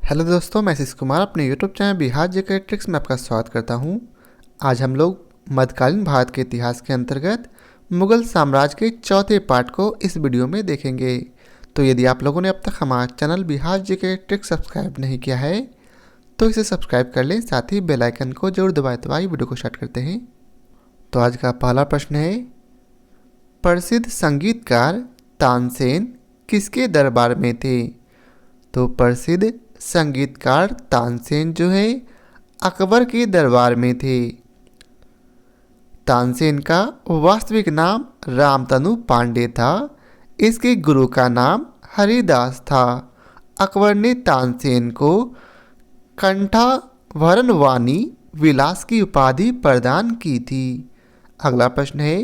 Hello दोस्तों, मैं आशीष कुमार अपने YouTube channel Bihar GK tricks में आपका स्वागत करता हूं। आज हम लोग मध्यकालीन भारत के इतिहास के अंतर्गत मुगल साम्राज्य के चौथे पार्ट को इस वीडियो में देखेंगे। तो यदि आप लोगों ने अब तक हमारा channel Bihar GK tricks subscribe नहीं किया है तो इसे सब्सक्राइब कर लें, साथ ही बेल आइकन को जरूर दबाएं। वीडियो को स्टार्ट करते हैं। तो आज का पहला प्रश्न है, प्रसिद्ध संगीतकार तानसेन किसके दरबार में थे? तो प्रसिद्ध संगीतकार तानसेन जो है अकबर के दरबार में थे। तानसेन का वास्तविक नाम रामतनु पांडे था। इसके गुरु का नाम हरिदास था। अकबर ने तानसेन को कंठाभरण वाणी विलास की उपाधि प्रदान की थी। अगला प्रश्न है,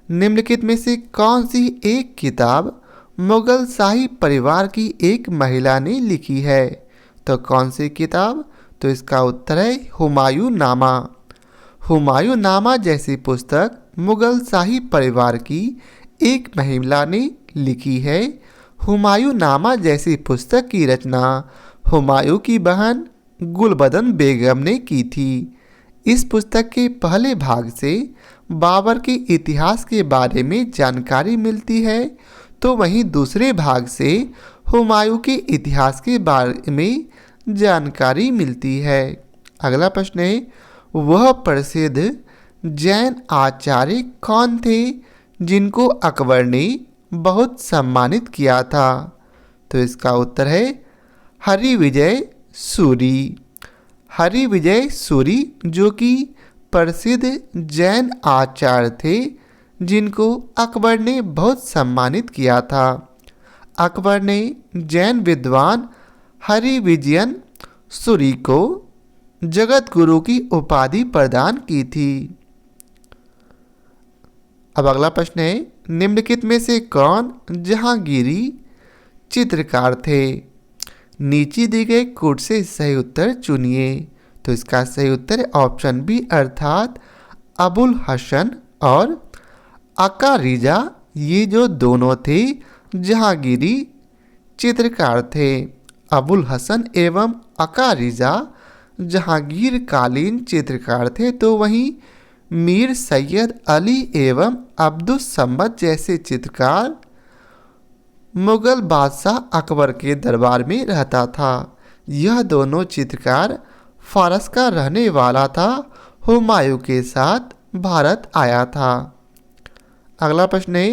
निम्नलिखित में से कौन सी एक किताब मुगल शाही परिवार की एक महिला ने लिखी है? तो कौन सी किताब? तो इसका उत्तर है हुमायूं नामा। हुमायूं नामा जैसी पुस्तक मुगल शाही परिवार की एक महिला ने लिखी है। हुमायूं नामा जैसी पुस्तक की रचना हुमायूं की बहन गुलबदन बेगम ने की थी। इस पुस्तक के पहले भाग से बाबर के इतिहास के बारे में जानकारी मिलती है, तो वहीं दूसरे भाग से हुमायूं के इतिहास के बारे में जानकारी मिलती है। अगला प्रश्न है, वह प्रसिद्ध जैन आचार्य कौन थे जिनको अकबर ने बहुत सम्मानित किया था? तो इसका उत्तर है हरिविजय सूरी। हरिविजय सूरी जो कि प्रसिद्ध जैन आचार्य थे जिनको अकबर ने बहुत सम्मानित किया था। अकबर ने जैन विद्वान हरिविजयन सूरी को जगत गुरु की उपाधि प्रदान की थी। अब अगला प्रश्न है, निम्नलिखित में से कौन जहांगीरी चित्रकार थे? नीचे दिए गए कोड से सही उत्तर चुनिए। तो इसका सही उत्तर है ऑप्शन बी अर्थात अबुल हसन और अकारिजा। ये जो दोनों थे जहांगीरी चित्रकार थे। अबुल हसन एवं अकारिजा जहांगीर कालीन चित्रकार थे, तो वहीं मीर सैयद अली एवं अब्दुस सम्मद जैसे चित्रकार मुगल बादशाह अकबर के दरबार में रहता था। यह दोनों चित्रकार फारस का रहने वाला था। हुमायूं के साथ भारत आया था। अगला प्रश्न है,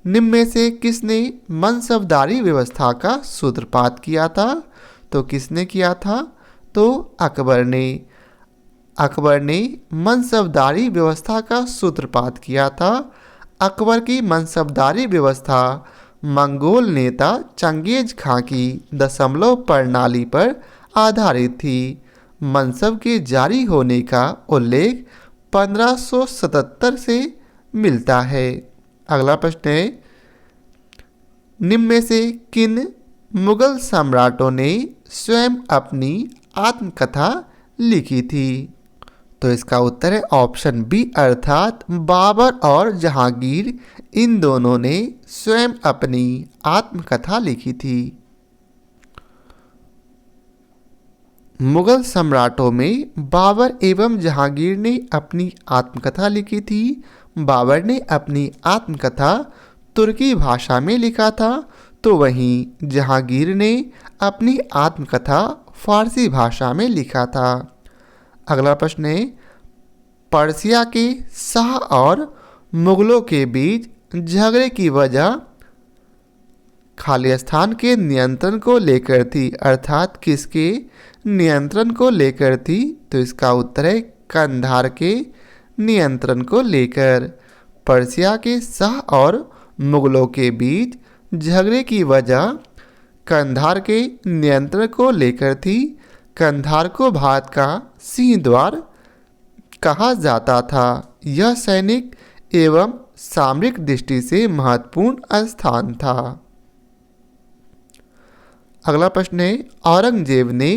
निम्न में से किसने मनसबदारी व्यवस्था का सूत्रपात किया था? तो किसने किया था? तो अकबर ने। अकबर ने मनसबदारी व्यवस्था का सूत्रपात किया था। अकबर की मनसबदारी व्यवस्था मंगोल नेता चंगेज खां की दशमलव प्रणाली पर आधारित थी। मनसब के जारी होने का उल्लेख 1577 से मिलता है। अगला प्रश्न है, निम्न में से किन मुगल सम्राटों ने स्वयं अपनी आत्मकथा लिखी थी? तो इसका उत्तर है ऑप्शन बी अर्थात बाबर और जहांगीर, इन दोनों ने स्वयं अपनी आत्मकथा लिखी थी। मुगल सम्राटों में बाबर एवं जहांगीर ने अपनी आत्मकथा लिखी थी। बाबर ने अपनी आत्मकथा तुर्की भाषा में लिखा था, तो वहीं जहांगीर ने अपनी आत्मकथा फारसी भाषा में लिखा था। अगला प्रश्न है, पर्सिया के शाह और मुगलों के बीच झगड़े की वजह खालिस्तान के नियंत्रण को लेकर थी, अर्थात किसके नियंत्रण को लेकर थी? तो इसका उत्तर है कंधार के नियंत्रण को लेकर। पर्सिया के शाह और मुगलों के बीच झगड़े की वजह कंधार के नियंत्रण को लेकर थी। कंधार को भारत का सिंह द्वार कहा जाता था। यह सैनिक एवं सामरिक दृष्टि से महत्वपूर्ण स्थान था। अगला प्रश्न है, औरंगजेब ने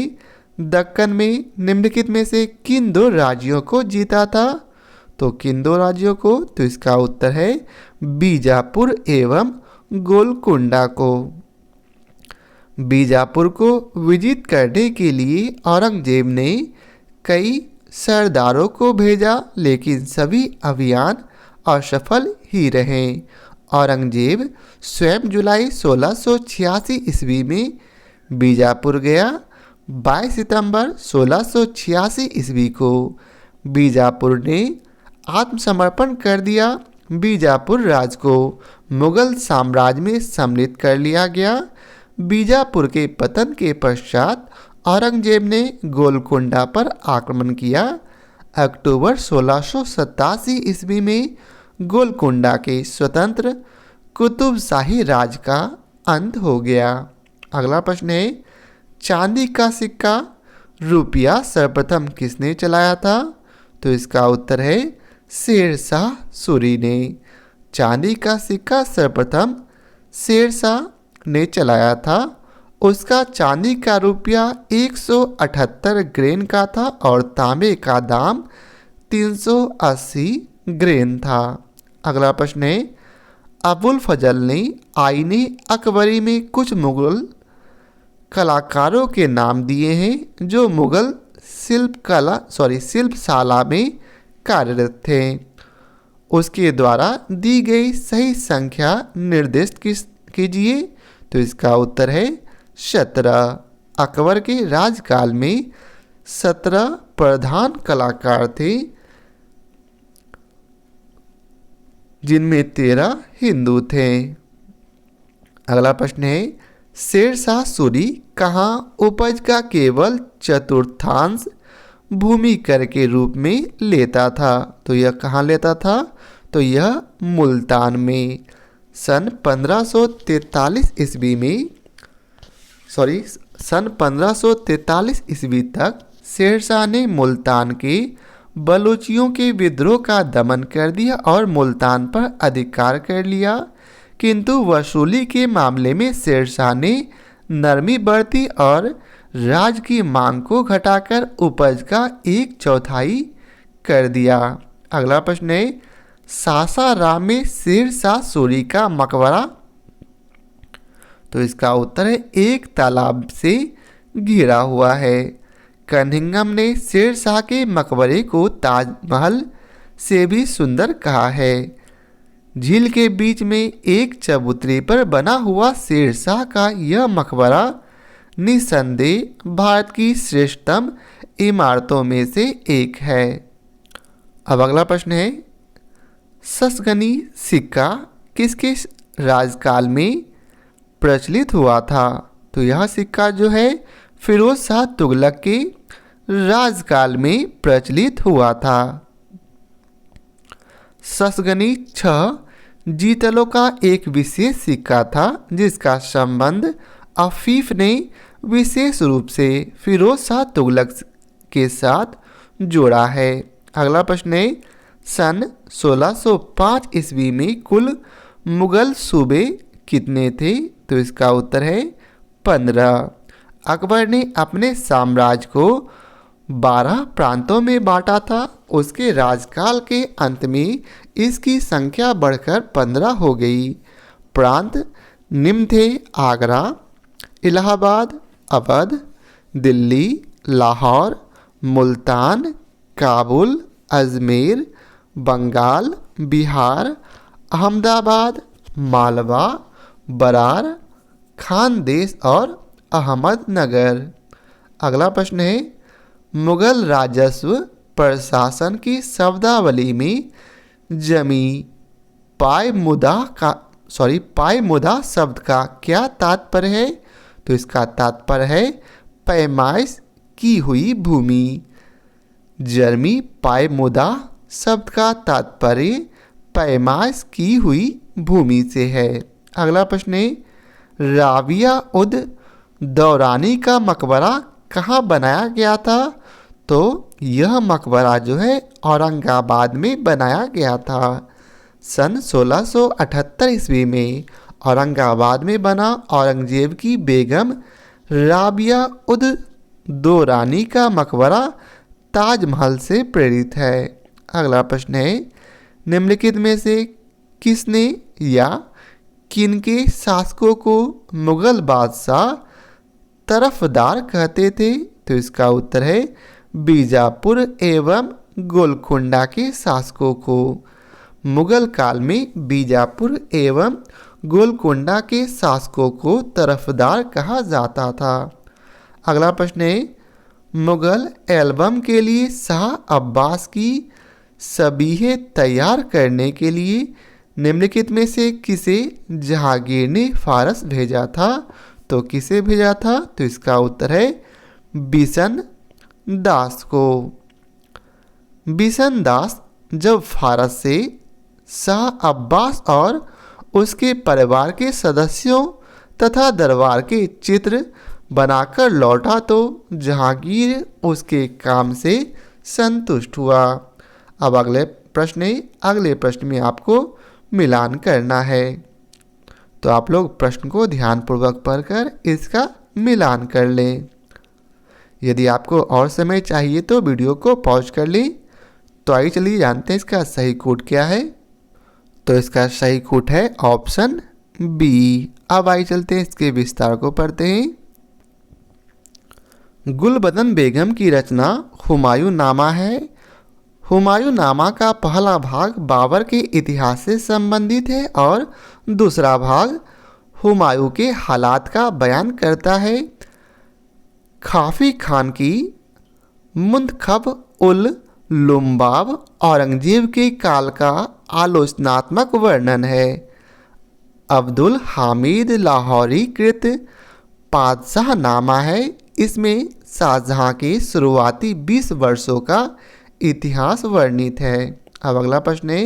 दक्कन में निम्नलिखित में से किन दो राज्यों को जीता था? तो किन दो राज्यों को? तो इसका उत्तर है बीजापुर एवं गोलकुंडा को। बीजापुर को विजित करने के लिए औरंगजेब ने कई सरदारों को भेजा, लेकिन सभी अभियान असफल ही रहे। औरंगजेब स्वयं जुलाई 1686 ईस्वी में बीजापुर गया। 22 सितंबर 1686 ईस्वी को बीजापुर ने आत्मसमर्पण कर दिया। बीजापुर राज को मुगल साम्राज्य में सम्मिलित कर लिया गया। बीजापुर के पतन के पश्चात औरंगजेब ने गोलकोंडा पर आक्रमण किया। अक्टूबर 1687 ईस्वी में गोलकोंडा के स्वतंत्र कुतुब शाही राज का अंत हो गया। अगला प्रश्न है, चांदी का सिक्का रुपया सर्वप्रथम किसने चलाया था? तो इसका उत्तर है शेरशाह सूरी ने। चांदी का सिक्का सर्वप्रथम शेरशाह ने चलाया था। उसका चांदी का रुपया 178 ग्रेन का था और तांबे का दाम 380 ग्रेन था। अगला प्रश्न है, अबुल फजल ने आईने अकबरी में कुछ मुगल कलाकारों के नाम दिए हैं जो मुगल शिल्पशाला में कार्यरत थे। उसके द्वारा दी गई सही संख्या निर्दिष्ट कीजिए। तो इसका उत्तर है 17। अकबर के राजकाल में 17 प्रधान कलाकार थे, जिनमें 13 हिंदू थे। अगला प्रश्न है, शेरशाह सूरी कहाँ उपज का केवल चतुर्थांश भूमि कर के रूप में लेता था? तो यह कहाँ लेता था? तो यह मुल्तान में। सन 1543 ईस्वी तक शेरशाह ने मुल्तान के बलूचियों के विद्रोह का दमन कर दिया और मुल्तान पर अधिकार कर लिया, किंतु वसूली के मामले में शेरशाह ने नरमी बरती और राज की मांग को घटाकर उपज का 1/4 कर दिया। अगला प्रश्न है, सासाराम में शेरशाह सूरी का मकबरा? तो इसका उत्तर है एक तालाब से घिरा हुआ है। कनिंघम ने शेरशाह के मकबरे को ताजमहल से भी सुंदर कहा है। झील के बीच में एक चबूतरे पर बना हुआ शेरशाह का यह मकबरा निसंदेह भारत की श्रेष्ठतम इमारतों में से एक है। अब अगला प्रश्न है, ससगनी सिक्का किसके राजकाल में प्रचलित हुआ था? तो यह सिक्का जो है फिरोज शाह तुगलक के राजकाल में प्रचलित हुआ था। ससगनी 6 जीतलों का एक विशेष सिक्का था, जिसका संबंध अफीफ ने विशेष रूप से फिरोज शाह तुगलक के साथ जोड़ा है। अगला प्रश्न है, सन 1605 ईस्वी में कुल मुगल सूबे कितने थे? तो इसका उत्तर है 15। अकबर ने अपने साम्राज्य को 12 प्रांतों में बांटा था। उसके राजकाल के अंत में इसकी संख्या बढ़कर 15 हो गई। प्रांत निम्न थे: आगरा, इलाहाबाद, अवध, दिल्ली, लाहौर, मुल्तान, काबुल, अजमेर, बंगाल, बिहार, अहमदाबाद, मालवा, बरार, खानदेश और अहमदनगर। अगला प्रश्न है, मुगल राजस्व प्रशासन की शब्दावली में जमी पायमुदा शब्द का क्या तात्पर्य है? तो इसका तात्पर्य है पैमाइश की हुई भूमि। जर्मी पायमुदा शब्द का तात्पर्य पैमाइश की हुई भूमि से है। अगला प्रश्न है, राबिया उद दौरानी का मकबरा कहाँ बनाया गया था? तो यह मकबरा जो है औरंगाबाद में बनाया गया था। सन 1678 ईस्वी में औरंगाबाद में बना औरंगजेब की बेगम राबिया उद दौरानी का मकबरा ताजमहल से प्रेरित है। अगला प्रश्न है, निम्नलिखित में से किसने या किनके शासकों को मुगल बादशाह तरफदार कहते थे? तो इसका उत्तर है बीजापुर एवं गोलकुंडा के शासकों को। मुगल काल में बीजापुर एवं गोलकुंडा के शासकों को तरफदार कहा जाता था। अगला प्रश्न है, मुगल एल्बम के लिए शाह अब्बास की सबीहे तैयार करने के लिए निम्नलिखित में से किसे जहांगीर ने फारस भेजा था? तो किसे भेजा था? तो इसका उत्तर है बिशन दास को। बिशन दास जब फारस से शाह अब्बास और उसके परिवार के सदस्यों तथा दरबार के चित्र बनाकर लौटा तो जहांगीर उसके काम से संतुष्ट हुआ। अब अगले प्रश्न में आपको मिलान करना है, तो आप लोग प्रश्न को ध्यानपूर्वक पढ़कर इसका मिलान कर लें। यदि आपको और समय चाहिए तो वीडियो को पॉज कर लें। तो आइए चलिए जानते हैं इसका सही कोड क्या है। तो इसका सही कोड है ऑप्शन बी। अब आइए चलते हैं इसके विस्तार को पढ़ते हैं। गुलबदन बेगम की रचना हुमायूं नामा है। हुमायूं नामा का पहला भाग बाबर के इतिहास से संबंधित है और दूसरा भाग हुमायूं के हालात का बयान करता है। खाफी खान की मुंतखब उल लुम्बाब औरंगजेब के काल का आलोचनात्मक वर्णन है। अब्दुल हामिद लाहौरी कृत पातशाह नामा है। इसमें शाहजहां के शुरुआती 20 वर्षों का इतिहास वर्णित है। अब अगला प्रश्न है,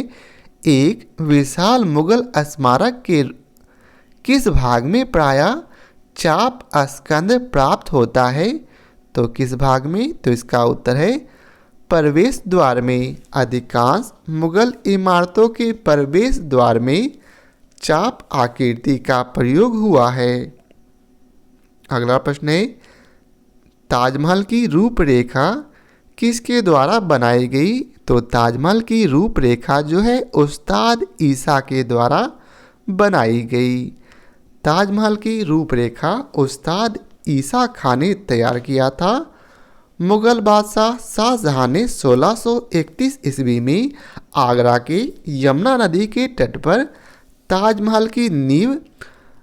एक विशाल मुगल स्मारक के किस भाग में प्रायः चाप स्कंद प्राप्त होता है? तो किस भाग में? तो इसका उत्तर है प्रवेश द्वार में। अधिकांश मुगल इमारतों के प्रवेश द्वार में चाप आकृति का प्रयोग हुआ है। अगला प्रश्न है, ताजमहल की रूपरेखा किसके द्वारा बनाई गई? तो ताजमहल की रूपरेखा जो है उस्ताद ईसा के द्वारा बनाई गई। ताजमहल की रूपरेखा उस्ताद ईसा खान ने तैयार किया था। मुगल बादशाह शाहजहां ने 1631 ईस्वी में आगरा के यमुना नदी के तट पर ताजमहल की नींव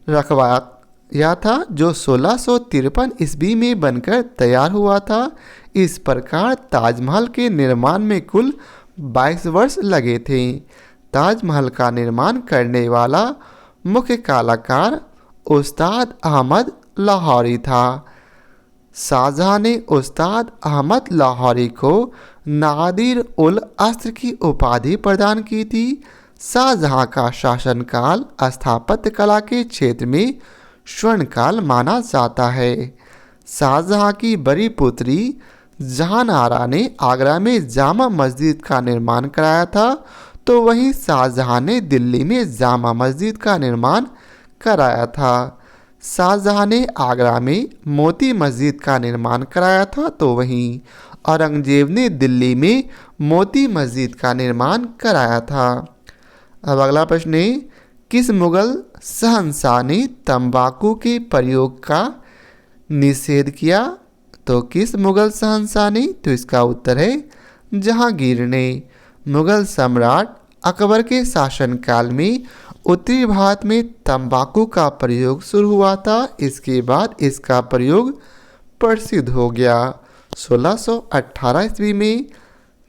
रखवाया था, जो 1653 ईस्वी में बनकर तैयार हुआ था। इस प्रकार ताजमहल के निर्माण में कुल 22 वर्ष लगे थे। ताजमहल का निर्माण करने वाला मुख्य कलाकार उस्ताद अहमद लाहौरी था। शाहजहां ने उस्ताद अहमद लाहौरी को नादिर उल अस्र की उपाधि प्रदान की थी। शाहजहां का शासनकाल स्थापत्य कला के क्षेत्र में स्वर्णकाल माना जाता है। शाहजहां की बड़ी पुत्री जहानारा ने आगरा में जामा मस्जिद का निर्माण कराया था, तो वहीं शाहजहां ने दिल्ली में जामा मस्जिद का निर्माण कराया था। शाहजहां ने आगरा में मोती मस्जिद का निर्माण कराया था, तो वहीं औरंगजेब ने दिल्ली में मोती मस्जिद का निर्माण कराया था। अब अगला प्रश्न है, किस मुगल शहंशाह ने तंबाकू के प्रयोग का निषेध किया? तो किस मुगल शहंशाह ने? तो इसका उत्तर है जहांगीर ने। मुगल सम्राट अकबर के शासनकाल में उत्तरी भारत में तंबाकू का प्रयोग शुरू हुआ था। इसके बाद इसका प्रयोग प्रसिद्ध हो गया। 1618 ईस्वी में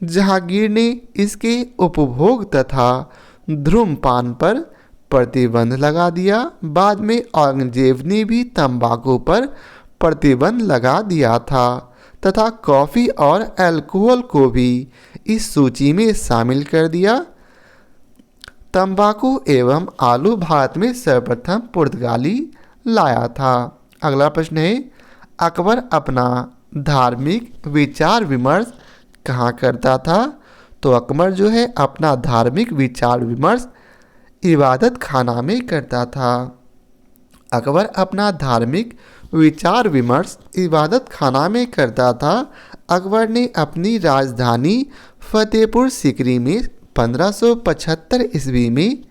जहांगीर ने इसके उपभोग तथा धूम्रपान पर प्रतिबंध लगा दिया। बाद में औरंगजेब ने भी तंबाकू पर प्रतिबंध लगा दिया था तथा कॉफ़ी और अल्कोहल को भी इस सूची में शामिल कर दिया। तंबाकू एवं आलू भारत में सर्वप्रथम पुर्तगाली लाया था। अगला प्रश्न है, अकबर अपना धार्मिक विचार विमर्श कहाँ करता था? तो अकबर जो है अपना धार्मिक विचार विमर्श इबादत खाना में करता था। अकबर अपना धार्मिक विचार विमर्श इबादत खाना में करता था। अकबर ने अपनी राजधानी फतेहपुर सीकरी में 1575 ईस्वी में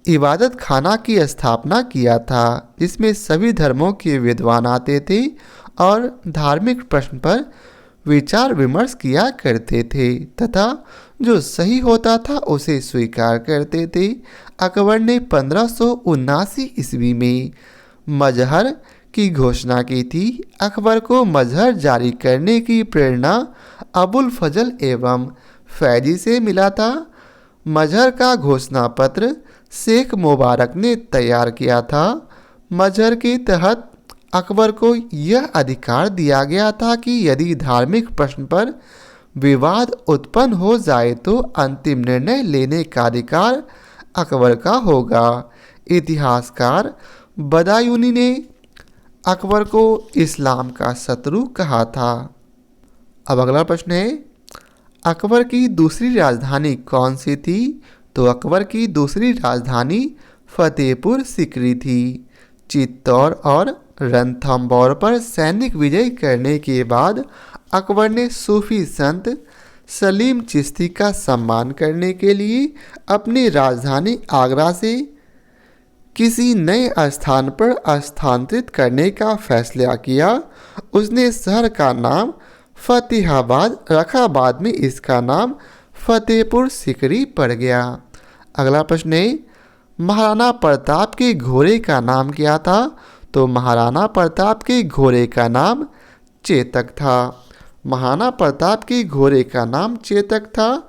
इबादत खाना की स्थापना किया था, जिसमें सभी धर्मों के विद्वान आते थे और धार्मिक प्रश्न पर विचार विमर्श किया करते थे तथा जो सही होता था उसे स्वीकार करते थे। अकबर ने 1579 ईस्वी में मजहर की घोषणा की थी। अकबर को मजहर जारी करने की प्रेरणा अबुल फजल एवं फैजी से मिला था। मजहर का घोषणा पत्र शेख मुबारक ने तैयार किया था। मजहर के तहत अकबर को यह अधिकार दिया गया था कि यदि धार्मिक प्रश्न पर विवाद उत्पन्न हो जाए तो अंतिम निर्णय लेने का अधिकार अकबर का होगा। इतिहासकार बदायूनी ने अकबर को इस्लाम का शत्रु कहा था। अब अगला प्रश्न है, अकबर की दूसरी राजधानी कौन सी थी? तो अकबर की दूसरी राजधानी फतेहपुर सिकरी थी। चित्तौड़ और रणथंभौर पर सैनिक विजय करने के बाद अकबर ने सूफी संत सलीम चिश्ती का सम्मान करने के लिए अपनी राजधानी आगरा से किसी नए स्थान पर स्थानांतरित करने का फैसला किया। उसने शहर का नाम फतेहाबाद रखा, बाद में इसका नाम फतेहपुर सिकरी पड़ गया। अगला प्रश्न है, महाराणा प्रताप के घोड़े का नाम क्या था? तो महाराणा प्रताप के घोड़े का नाम चेतक था। महाराणा प्रताप के घोड़े का नाम चेतक था।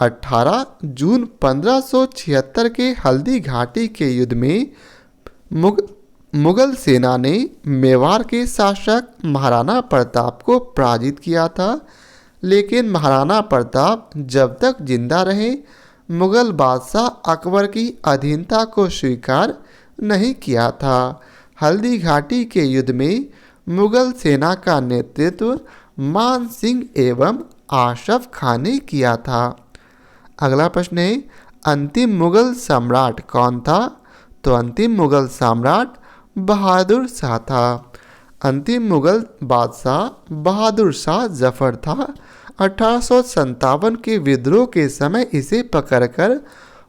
18 जून 1576 के हल्दी घाटी के युद्ध में मुगल सेना ने मेवाड़ के शासक महाराणा प्रताप को पराजित किया था, लेकिन महाराणा प्रताप जब तक जिंदा रहे मुगल बादशाह अकबर की अधीनता को स्वीकार नहीं किया था। हल्दी घाटी के युद्ध में मुगल सेना का नेतृत्व मान सिंह एवं आशफ खान ने किया था। अगला प्रश्न है, अंतिम मुगल सम्राट कौन था? तो अंतिम मुगल सम्राट बहादुर शाह था। अंतिम मुगल बादशाह बहादुर शाह जफर था। 1857 के विद्रोह के समय इसे पकड़कर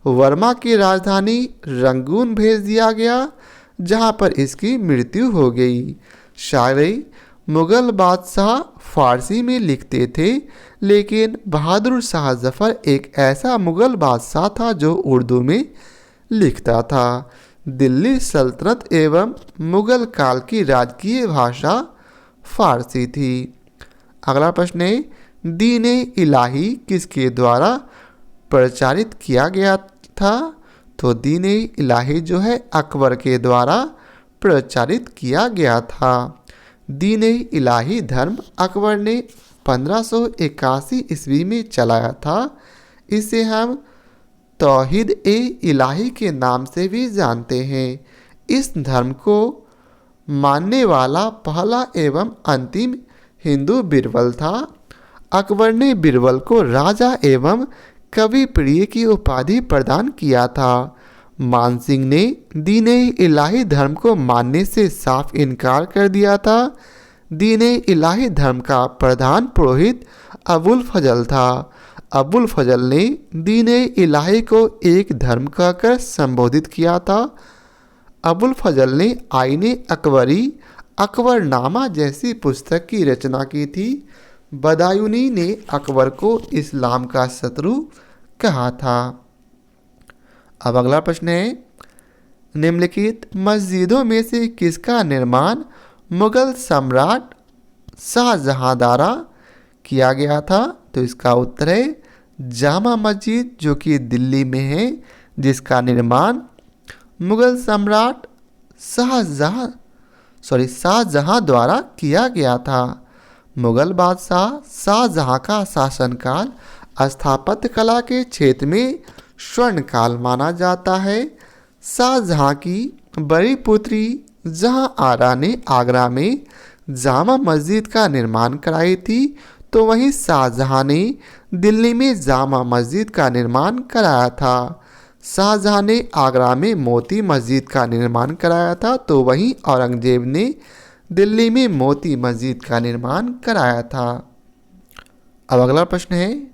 वर्मा की राजधानी रंगून भेज दिया गया, जहां पर इसकी मृत्यु हो गई। शायरी मुगल बादशाह फारसी में लिखते थे, लेकिन बहादुर शाह जफर एक ऐसा मुगल बादशाह था जो उर्दू में लिखता था। दिल्ली सल्तनत एवं मुगल काल की राजकीय भाषा फारसी थी। अगला प्रश्न है, दीन इलाही किसके द्वारा प्रचारित किया गया था? तो दीन इलाही जो है अकबर के द्वारा प्रचारित किया गया था। दीन इलाही धर्म अकबर ने 1581 ईस्वी में चलाया था। इसे हम तौहीद ए इलाही के नाम से भी जानते हैं। इस धर्म को मानने वाला पहला एवं अंतिम हिंदू बीरबल था। अकबर ने बीरबल को राजा एवं कवि प्रिय की उपाधि प्रदान किया था। मानसिंह ने दीन इलाही धर्म को मानने से साफ इनकार कर दिया था। दीन इलाही धर्म का प्रधान पुरोहित अबुल फजल था। अबुल फजल ने दीन इलाही को एक धर्म कहकर संबोधित किया था। अबुल फजल ने आईने अकबरी अकबरनामा जैसी पुस्तक की रचना की थी। बदायूनी ने अकबर को इस्लाम का शत्रु कहा था। अब अगला प्रश्न है, निम्नलिखित मस्जिदों में से किसका निर्माण मुगल सम्राट शाहजहां द्वारा किया गया था? तो इसका उत्तर है जामा मस्जिद, जो कि दिल्ली में है, जिसका निर्माण मुगल सम्राट शाहजहां द्वारा किया गया था। मुगल बादशाह शाहजहां का शासनकाल स्थापत्य कला के क्षेत्र में स्वर्ण काल माना जाता है। शाहजहां की बड़ी पुत्री जहां आरा ने आगरा में जामा मस्जिद का निर्माण कराई थी, तो वहीं शाहजहां ने दिल्ली में जामा मस्जिद का निर्माण कराया था। शाहजहां ने आगरा में मोती मस्जिद का निर्माण कराया था, तो वहीं औरंगजेब ने दिल्ली में मोती मस्जिद का निर्माण कराया था। अब अगला प्रश्न है,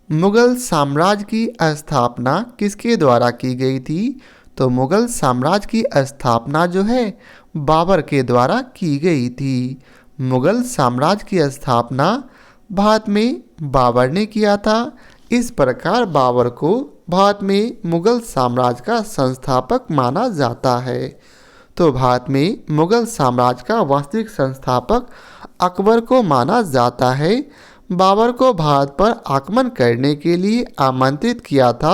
मुगल साम्राज्य की स्थापना किसके द्वारा की गई थी? तो मुगल साम्राज्य की स्थापना जो है बाबर के द्वारा की गई थी। मुगल साम्राज्य की स्थापना भारत में बाबर ने किया था। इस प्रकार बाबर को भारत में मुगल साम्राज्य का संस्थापक माना जाता है। तो भारत में मुगल साम्राज्य का वास्तविक संस्थापक अकबर को माना जाता है। बाबर को भारत पर आक्रमण करने के लिए आमंत्रित किया था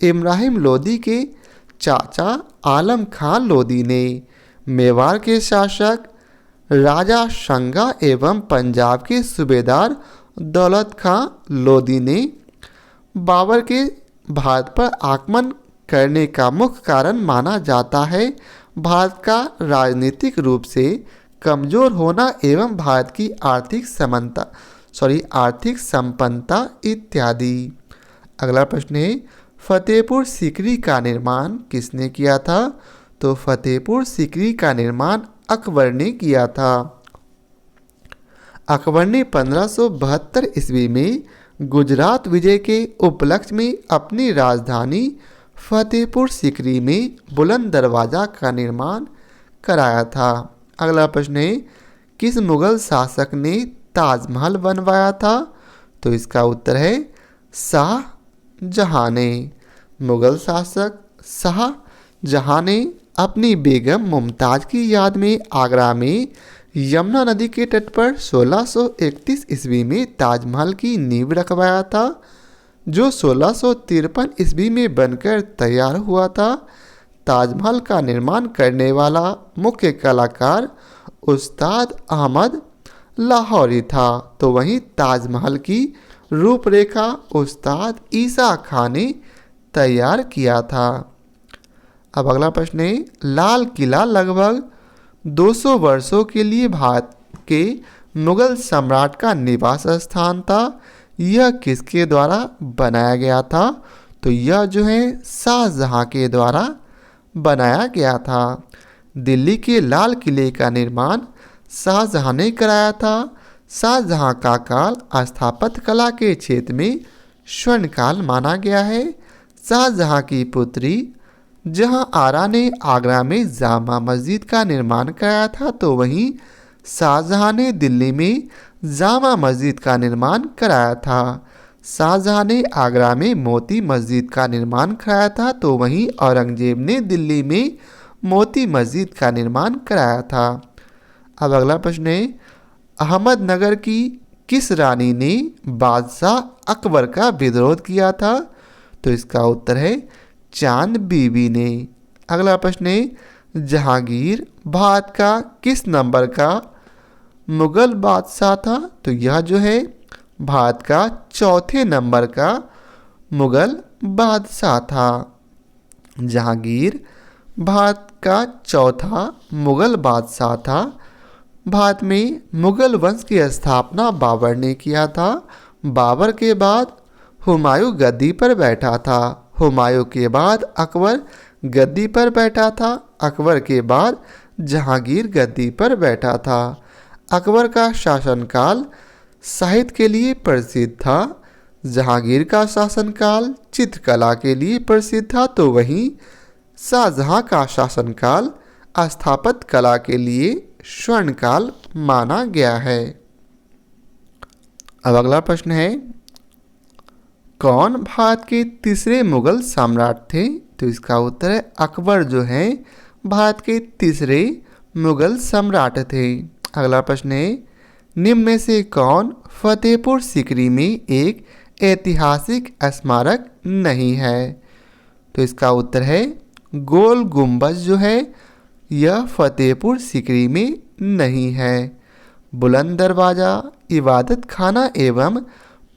इब्राहिम लोदी के चाचा आलम खान लोदी ने। मेवाड़ के शासक राजा शंगा एवं पंजाब के सूबेदार दौलत खां लोदी ने बाबर के भारत पर आक्रमण करने का मुख्य कारण माना जाता है भारत का राजनीतिक रूप से कमजोर होना एवं भारत की आर्थिक संपन्नता इत्यादि। अगला प्रश्न है, फतेहपुर सीकरी का निर्माण किसने किया था? तो फतेहपुर सीकरी का निर्माण अकबर ने किया था। अकबर ने 1572 ईस्वी में गुजरात विजय के उपलक्ष्य में अपनी राजधानी फतेहपुर सीकरी में बुलंद दरवाजा का निर्माण कराया था। अगला प्रश्न है, किस मुगल शासक ने ताजमहल बनवाया था? तो इसका उत्तर है शाहजहां ने। मुगल शासक शाहजहां ने अपनी बेगम मुमताज की याद में आगरा में यमुना नदी के तट पर 1631 ईस्वी में ताजमहल की नींव रखवाया था, जो 1653 ईस्वी में बनकर तैयार हुआ था। ताजमहल का निर्माण करने वाला मुख्य कलाकार उस्ताद अहमद लाहौरी था। तो वहीं ताजमहल की रूपरेखा उस्ताद ईसा खान ने तैयार किया था। अब अगला प्रश्न है, लाल किला लगभग 200 वर्षों के लिए भारत के मुगल सम्राट का निवास स्थान था। यह किसके द्वारा बनाया गया था? तो यह जो है शाहजहां के द्वारा बनाया गया था। दिल्ली के लाल किले का निर्माण शाहजहां ने कराया था। शाहजहां का काल स्थापत्य कला के क्षेत्र में स्वर्ण काल माना गया है। शाहजहां की पुत्री जहांआरा ने आगरा में जामा मस्जिद का निर्माण कराया था, तो वहीं शाहजहां ने दिल्ली में जामा मस्जिद का निर्माण कराया था। शाहजहां ने आगरा में मोती मस्जिद का निर्माण कराया था, तो वहीं औरंगजेब ने दिल्ली में मोती मस्जिद का निर्माण कराया था। अब अगला प्रश्न है, अहमदनगर की किस रानी ने बादशाह अकबर का विरोध किया था? तो इसका उत्तर है चांद बीबी ने। अगला प्रश्न है, जहांगीर भारत का किस नंबर का मुगल बादशाह था? तो यह जो है भारत का चौथे नंबर का मुगल बादशाह था। जहांगीर भारत का चौथा मुगल बादशाह था। भारत में मुगल वंश की स्थापना बाबर ने किया था। बाबर के बाद हुमायूं गद्दी पर बैठा था। हुमायूं के बाद अकबर गद्दी पर बैठा था। अकबर के बाद जहांगीर गद्दी पर बैठा था। अकबर का शासनकाल साहित्य के लिए प्रसिद्ध था। जहांगीर का शासनकाल चित्रकला के लिए प्रसिद्ध था, तो वहीं शाहजहां का शासनकाल स्थापत्य कला के लिए स्वर्णकाल माना गया है। अब अगला प्रश्न है, कौन भारत के तीसरे मुगल सम्राट थे? तो इसका उत्तर है अकबर जो है भारत के तीसरे मुगल सम्राट थे। अगला प्रश्न है, निम्न में से कौन फतेहपुर सीकरी में एक ऐतिहासिक स्मारक नहीं है? तो इसका उत्तर है गोल गुंबज जो है यह फतेहपुर सीकरी में नहीं है। बुलंद दरवाज़ा, इबादत खाना एवं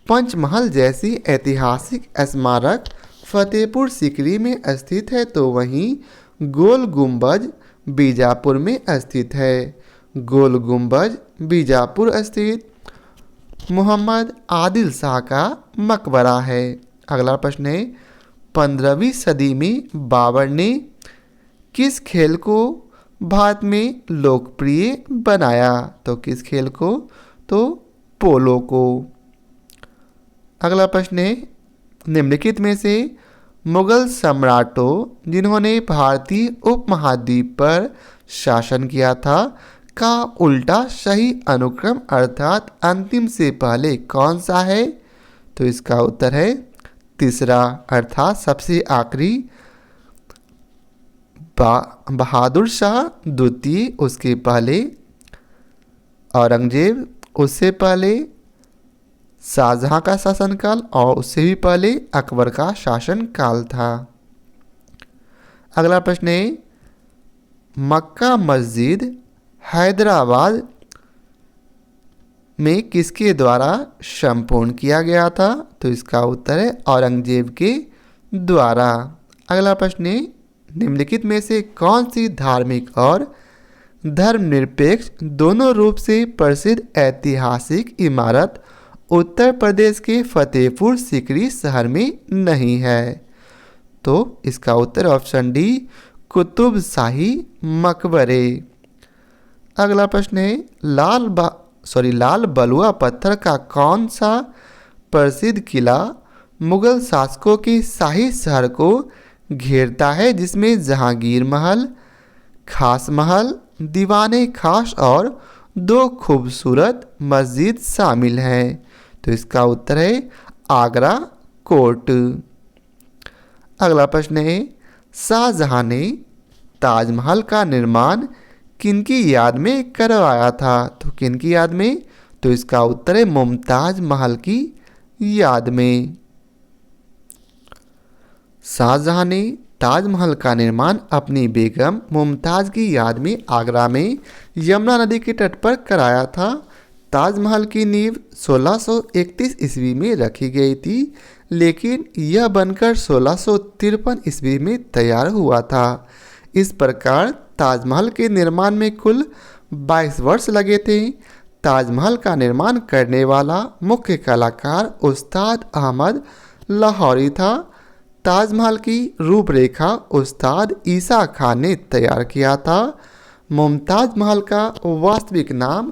पंचमहल जैसी ऐतिहासिक स्मारक फतेहपुर सीकरी में स्थित है, तो वहीं गोल गुंबज बीजापुर में स्थित है। गोल गुंबज बीजापुर स्थित मोहम्मद आदिल शाह का मकबरा है। अगला प्रश्न है, 15वीं सदी में बाबर ने किस खेल को भारत में लोकप्रिय बनाया? तो किस खेल को? तो पोलो को। अगला प्रश्न है, निम्नलिखित में से मुगल सम्राटों जिन्होंने भारतीय उपमहाद्वीप पर शासन किया था का उल्टा सही अनुक्रम अर्थात अंतिम से पहले कौन सा है? तो इसका उत्तर है तीसरा, अर्थात सबसे आखिरी बहादुर शाह द्वितीय, उसके पहले औरंगजेब, उससे पहले शाहजहां का शासनकाल और उससे भी पहले अकबर का शासनकाल था। अगला प्रश्न है, मक्का मस्जिद हैदराबाद में किसके द्वारा संपूर्ण किया गया था? तो इसका उत्तर है औरंगजेब के द्वारा। अगला प्रश्न है, निम्नलिखित में से कौन सी धार्मिक और धर्मनिरपेक्ष दोनों रूप से प्रसिद्ध ऐतिहासिक इमारत उत्तर प्रदेश के फतेहपुर सीकरी शहर में नहीं है? तो इसका उत्तर ऑप्शन डी, कुतुब शाही मकबरे। अगला प्रश्न है, लाल बलुआ पत्थर का कौन सा प्रसिद्ध किला मुगल शासकों के शाही शहर को घेरता है, जिसमें जहांगीर महल, खास महल, दीवाने खास और 2 खूबसूरत मस्जिद शामिल हैं? तो इसका उत्तर है आगरा कोट। अगला प्रश्न है, शाहजहां ने ताजमहल का निर्माण किनकी याद में करवाया था? तो किनकी याद में? तो इसका उत्तर है मुमताज महल की याद में। शाहजहां ने ताजमहल का निर्माण अपनी बेगम मुमताज की याद में आगरा में यमुना नदी के तट पर कराया था। ताजमहल की नींव 1631 ईस्वी में रखी गई थी, लेकिन यह बनकर 1653 ईस्वी में तैयार हुआ था। इस प्रकार ताजमहल के निर्माण में कुल 22 वर्ष लगे थे। ताजमहल का निर्माण करने वाला मुख्य कलाकार उस्ताद अहमद लाहौरी था। ताजमहल की रूपरेखा उस्ताद ईसा खान ने तैयार किया था। मुमताज महल का वास्तविक नाम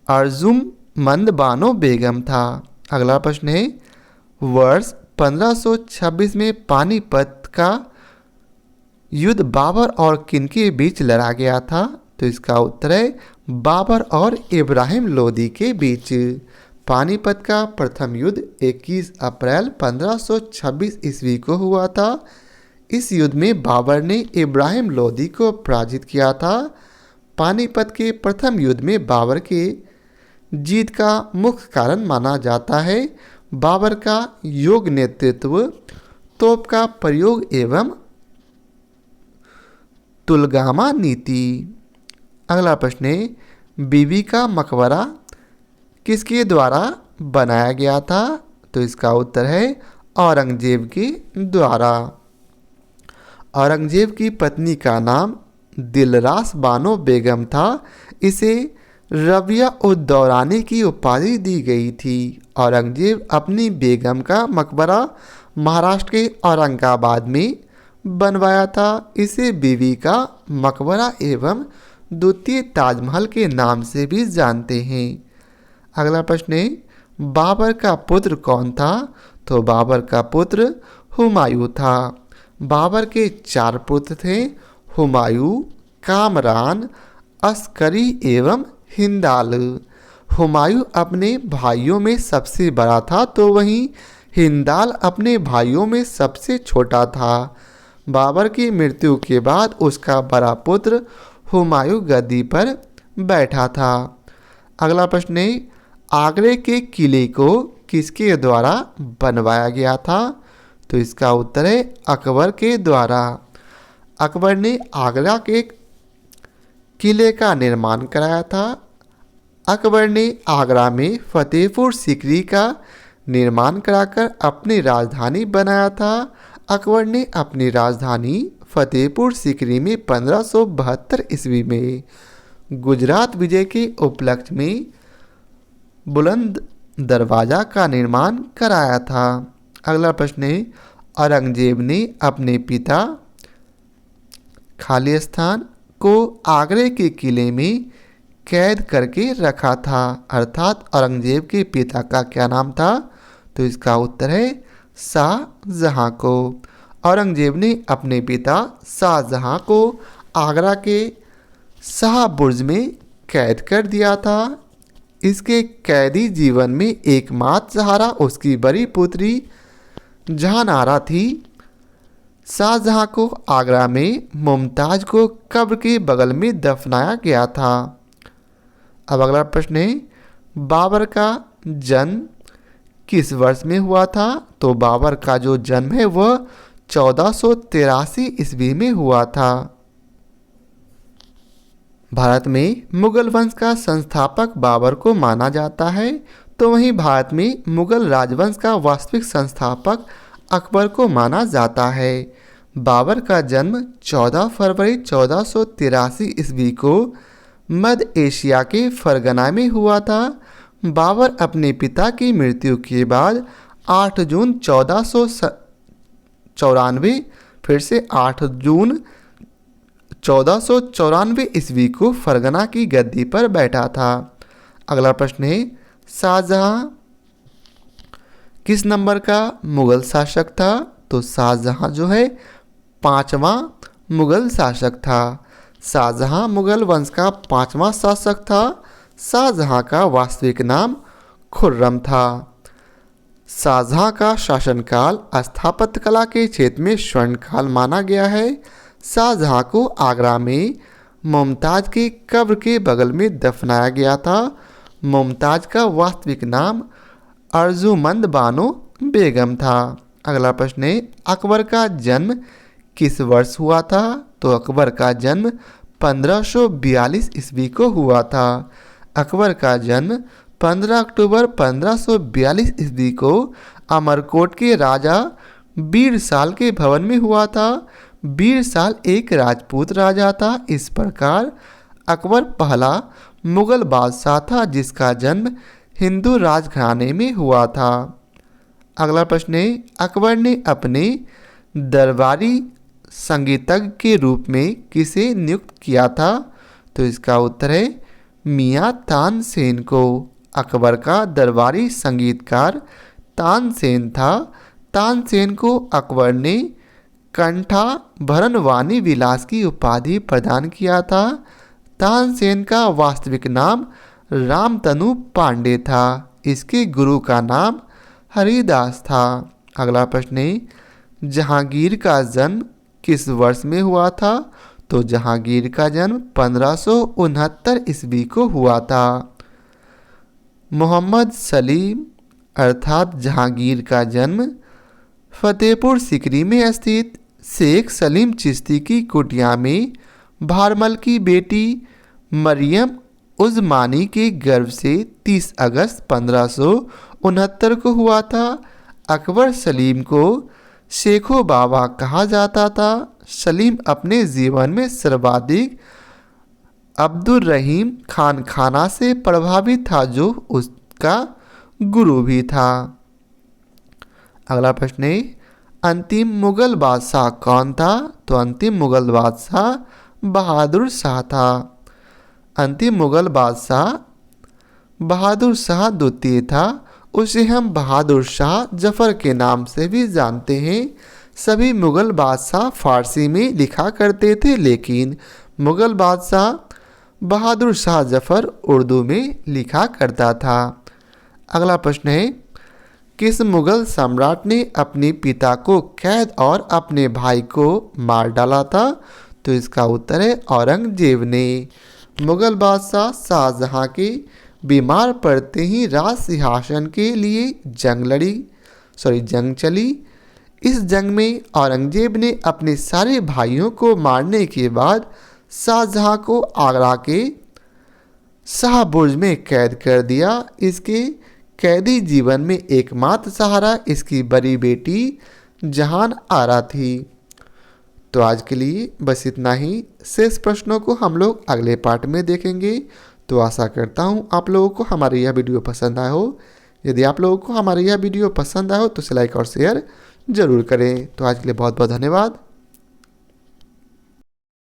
अर्जुमंद बानो बेगम था। अगला प्रश्न है, वर्ष 1526 में पानीपत का युद्ध बाबर और किन के बीच लड़ा गया था? तो इसका उत्तर है बाबर और इब्राहिम लोदी के बीच। पानीपत का प्रथम युद्ध 21 अप्रैल 1526 ईस्वी को हुआ था। इस युद्ध में बाबर ने इब्राहिम लोदी को पराजित किया था। पानीपत के प्रथम युद्ध में बाबर के जीत का मुख्य कारण माना जाता है बाबर का योग्य नेतृत्व, तोप का प्रयोग एवं तुलगामा नीति। अगला प्रश्न है, बीबी का मकबरा किसके द्वारा बनाया गया था? तो इसका उत्तर है औरंगजेब के द्वारा। औरंगजेब की पत्नी का नाम दिलरास बानो बेगम था। इसे रबिया उद दौरानी की उपाधि दी गई थी। औरंगजेब अपनी बेगम का मकबरा महाराष्ट्र के औरंगाबाद में बनवाया था। इसे बीवी का मकबरा एवं द्वितीय ताजमहल के नाम से भी जानते हैं। अगला प्रश्न है, बाबर का पुत्र कौन था? तो बाबर का पुत्र हुमायूं था। बाबर के 4 पुत्र थे, हुमायूं, कामरान, अस्करी एवं हिंदाल। हुमायूं अपने भाइयों में सबसे बड़ा था, तो वहीं हिंदाल अपने भाइयों में सबसे छोटा था। बाबर की मृत्यु के बाद उसका बड़ा पुत्र हुमायूं गद्दी पर बैठा था। अगला प्रश्न है, आगरे के किले को किसके द्वारा बनवाया गया था? तो इसका उत्तर है अकबर के द्वारा। अकबर ने आगरा के किले का निर्माण कराया था। अकबर ने आगरा में फतेहपुर सीकरी का निर्माण कराकर अपनी राजधानी बनाया था। अकबर ने अपनी राजधानी फतेहपुर सीकरी में 1572 ईस्वी में गुजरात विजय के उपलक्ष्य में बुलंद दरवाजा का निर्माण कराया था। अगला प्रश्न है, औरंगजेब ने अपने पिता खालिस्तान को आगरे के किले में कैद करके रखा था, अर्थात औरंगजेब के पिता का क्या नाम था? तो इसका उत्तर है शाहजहां को। औरंगजेब ने अपने पिता शाहजहां को आगरा के शाह बुर्ज में कैद कर दिया था। इसके कैदी जीवन में एकमात्र सहारा उसकी बड़ी पुत्री जहानारा थी। शाहजहां को आगरा में मुमताज को कब्र के बगल में दफनाया गया था। अब अगला प्रश्न है, बाबर का जन्म किस वर्ष में हुआ था? तो बाबर का जो जन्म है वह 1483 ईस्वी में हुआ था। भारत में मुगल वंश का संस्थापक बाबर को माना जाता है, तो वहीं भारत में मुगल राजवंश का वास्तविक संस्थापक अकबर को माना जाता है। बाबर का जन्म 14 फरवरी 1483 ईस्वी को मध्य एशिया के फरगना में हुआ था। बाबर अपने पिता की मृत्यु के बाद 8 जून 1494 फिर से 8 जून 1494 ईस्वी को फरगना की गद्दी पर बैठा था। अगला प्रश्न है, शाहजहां किस नंबर का मुगल शासक था? तो शाहजहां जो है 5वां मुगल शासक था। शाहजहां मुगल वंश का 5वां शासक था। शाहजहां का वास्तविक नाम खुर्रम था। शाहजहां का शासनकाल स्थापत्य कला के क्षेत्र में स्वर्णकाल माना गया है। शाहजहां को आगरा में मुमताज की कब्र के बगल में दफनाया गया था। मुमताज का वास्तविक नाम अर्जुमंद बानो बेगम था। अगला प्रश्न है, अकबर का जन्म किस वर्ष हुआ था? तो अकबर का जन्म 1542 ईस्वी को हुआ था। अकबर का जन्म 15 अक्टूबर 1542 ईस्वी को अमरकोट के राजा बीरसाल के भवन में हुआ था। बीरसाल एक राजपूत राजा था। इस प्रकार अकबर पहला मुगल बादशाह था जिसका जन्म हिंदू राजघराने में हुआ था। अगला प्रश्न है, अकबर ने अपने दरबारी संगीतज्ञ के रूप में किसे नियुक्त किया था? तो इसका उत्तर है मियाँ तानसेन को। अकबर का दरबारी संगीतकार तानसेन था। तानसेन को अकबर ने कंठाभरण वाणी विलास की उपाधि प्रदान किया था। तानसेन का वास्तविक नाम रामतनु पांडे था। इसके गुरु का नाम हरिदास था। अगला प्रश्न है, जहांगीर का जन्म किस वर्ष में हुआ था? तो जहांगीर का जन्म 1569 ईस्वी को हुआ था। मोहम्मद सलीम अर्थात जहांगीर का जन्म फतेहपुर सिकरी में स्थित शेख सलीम चिश्ती की कुटिया में भारमल की बेटी मरियम उज़मानी के गर्भ से 30 अगस्त 1569 को हुआ था। अकबर सलीम को शेखो बाबा कहा जाता था। सलीम अपने जीवन में सर्वाधिक अब्दुल रहीम खान खाना से प्रभावित था जो उसका गुरु भी था। अगला प्रश्न है, अंतिम मुगल बादशाह कौन था? तो अंतिम मुगल बादशाह बहादुर शाह था। अंतिम मुगल बादशाह बहादुर शाह द्वितीय था। उसे हम बहादुर शाह जफर के नाम से भी जानते हैं। सभी मुगल बादशाह फारसी में लिखा करते थे, लेकिन मुगल बादशाह बहादुर शाह जफर उर्दू में लिखा करता था। अगला प्रश्न है, किस मुगल सम्राट ने अपने पिता को कैद और अपने भाई को मार डाला था? तो इसका उत्तर है औरंगजेब ने। मुगल बादशाह शाहजहां के बीमार पड़ते ही राज सिंहासन के लिए जंग चली। इस जंग में औरंगजेब ने अपने सारे भाइयों को मारने के बाद शाहजहां को आगरा के शाह बुर्ज में कैद कर दिया। इसके कैदी जीवन में एकमात्र सहारा इसकी बड़ी बेटी जहान आरा थी। तो आज के लिए बस इतना ही। शेष प्रश्नों को हम लोग अगले पार्ट में देखेंगे। तो आशा करता हूँ आप लोगों को हमारी यह वीडियो पसंद आया हो। यदि आप लोगों को हमारी यह वीडियो पसंद आया हो तो इसे लाइक और शेयर ज़रूर करें। तो आज के लिए बहुत बहुत धन्यवाद।